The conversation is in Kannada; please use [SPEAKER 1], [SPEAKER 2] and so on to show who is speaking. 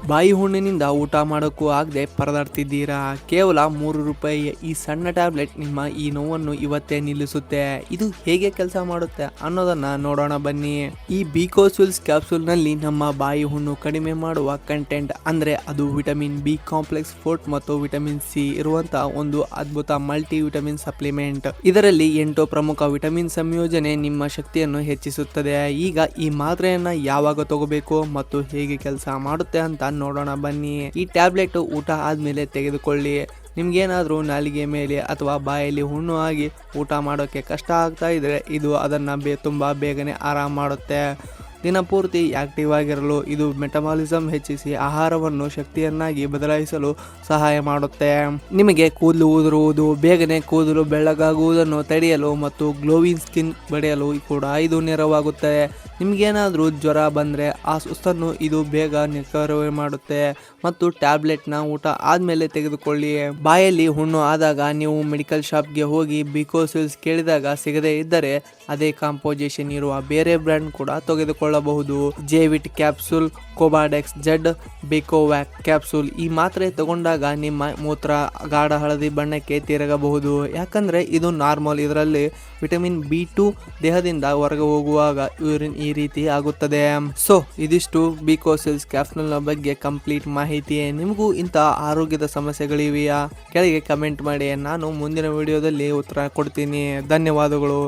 [SPEAKER 1] ಬಾಯಿ ಹುಣ್ಣಿನಿಂದ ಊಟ ಮಾಡೋಕ್ಕೂ ಆಗದೆ ಪರದಾಡ್ತಿದ್ದೀರಾ? ಕೇವಲ ₹3 ಈ ಸಣ್ಣ ಟ್ಯಾಬ್ಲೆಟ್ ನಿಮ್ಮ ಈ ನೋವನ್ನು ಇವತ್ತೇ ನಿಲ್ಲಿಸುತ್ತೆ. ಇದು ಹೇಗೆ ಕೆಲಸ ಮಾಡುತ್ತೆ ಅನ್ನೋದನ್ನ ನೋಡೋಣ ಬನ್ನಿ. ಈ ಬಿಕೋಸ್ವಿಲ್ಸ್ ಕ್ಯಾಪ್ಸೂಲ್ನಲ್ಲಿ ನಮ್ಮ ಬಾಯಿ ಹುಣ್ಣು ಕಡಿಮೆ ಮಾಡುವ ಕಂಟೆಂಟ್ ಅಂದ್ರೆ ಅದು ವಿಟಮಿನ್ ಬಿ ಕಾಂಪ್ಲೆಕ್ಸ್ 4 ಮತ್ತು ವಿಟಮಿನ್ ಸಿ ಇರುವಂತಹ ಒಂದು ಅದ್ಭುತ ಮಲ್ಟಿ ವಿಟಮಿನ್ ಸಪ್ಲಿಮೆಂಟ್. ಇದರಲ್ಲಿ 8 ಪ್ರಮುಖ ವಿಟಮಿನ್ ಸಂಯೋಜನೆ ನಿಮ್ಮ ಶಕ್ತಿಯನ್ನು ಹೆಚ್ಚಿಸುತ್ತದೆ. ಈಗ ಈ ಮಾತ್ರೆಯನ್ನ ಯಾವಾಗ ತಗೋಬೇಕು ಮತ್ತು ಹೇಗೆ ಕೆಲಸ ಮಾಡುತ್ತೆ ಅಂತ ನೋಡೋಣ ಬನ್ನಿ. ಈ ಟ್ಯಾಬ್ಲೆಟ್ ಊಟ ಆದ್ಮೇಲೆ ತೆಗೆದುಕೊಳ್ಳಿ. ನಿಮ್ಗೇನಾದ್ರೂ ನಾಲಿಗೆ ಮೇಲೆ ಅಥವಾ ಬಾಯಲ್ಲಿ ಹುಣ್ಣು ಆಗಿ ಊಟ ಮಾಡೋಕೆ ಕಷ್ಟ ಆಗ್ತಾ ಇದ್ರೆ ಇದು ಅದನ್ನ ತುಂಬಾ ಬೇಗನೆ ಆರಾಮ ಮಾಡುತ್ತೆ. ದಿನಪೂರ್ತಿ ಆಕ್ಟಿವ್ ಆಗಿರಲು ಇದು ಮೆಟಬಾಲಿಸಮ್ ಹೆಚ್ಚಿಸಿ ಆಹಾರವನ್ನು ಶಕ್ತಿಯನ್ನಾಗಿ ಬದಲಾಯಿಸಲು ಸಹಾಯ ಮಾಡುತ್ತೆ. ನಿಮಗೆ ಕೂದಲು ಉದುರುವುದು, ಬೇಗನೆ ಕೂದಲು ಬೆಳ್ಳಗಾಗುವುದನ್ನು ತಡೆಯಲು ಮತ್ತು ಗ್ಲೋವಿಂಗ್ ಸ್ಕಿನ್ ಪಡೆಯಲು ಕೂಡ ಇದು ನೆರವಾಗುತ್ತೆ. ನಿಮ್ಗೇನಾದ್ರೂ ಜ್ವರ ಬಂದ್ರೆ ಆ ಸುಸ್ತನ್ನು ಇದು ಬೇಗ ನಿವಾರಣೆ ಮಾಡುತ್ತೆ. ಮತ್ತು ಟ್ಯಾಬ್ಲೆಟ್ನ ಊಟ ಆದ್ಮೇಲೆ ತೆಗೆದುಕೊಳ್ಳಿ. ಬಾಯಲ್ಲಿ ಹುಣ್ಣು ಆದಾಗ ನೀವು ಮೆಡಿಕಲ್ ಶಾಪ್ಗೆ ಹೋಗಿ ಬಿಕೋಸ್ವಿಲ್ಸ್ ಕೇಳಿದಾಗ ಸಿಗದೇ ಇದ್ದರೆ ಅದೇ ಕಾಂಪೋಸಿಷನ್ ಇರುವ ಬೇರೆ ಬ್ರ್ಯಾಂಡ್ ಕೂಡ ತೆಗೆದುಕೊಳ್ಳಬಹುದು. ಜೆವಿಟ್ ಕ್ಯಾಪ್ಸೂಲ್, ಕೋಬಾಡೆಕ್ಸ್ ಜೆಡ್, ಬಿಕೋವ್ಯಾಕ್ ಕ್ಯಾಪ್ಸೂಲ್. ಈ ಮಾತ್ರೆ ತಗೊಂಡಾಗ ನಿಮ್ಮ ಮೂತ್ರ ಗಾಢ ಹಳದಿ ಬಣ್ಣಕ್ಕೆ ತಿರುಗಬಹುದು, ಯಾಕಂದ್ರೆ ಇದು ನಾರ್ಮಲ್. ಇದರಲ್ಲಿ ವಿಟಮಿನ್ B2 ದೇಹದಿಂದ ಹೊರಗೆ ಹೋಗುವಾಗ ಯೂರಿನ್ ಈ ರೀತಿ ಆಗುತ್ತದೆ. ಸೊ ಇದಿಷ್ಟು ಬಿಕೋಸ್ವಿಲ್ಸ್ ಕ್ಯಾಪ್ಸೂಲ್ ನ ಬಗ್ಗೆ ಕಂಪ್ಲೀಟ್ ಮಾಹಿತಿ. ನಿಮಗೂ ಇಂತಹ ಆರೋಗ್ಯದ ಸಮಸ್ಯೆಗಳಿವೆಯಾ? ಕೆಳಗೆ ಕಮೆಂಟ್ ಮಾಡಿ, ನಾನು ಮುಂದಿನ ವಿಡಿಯೋದಲ್ಲಿ ಉತ್ತರ ಕೊಡ್ತೀನಿ. ಧನ್ಯವಾದಗಳು.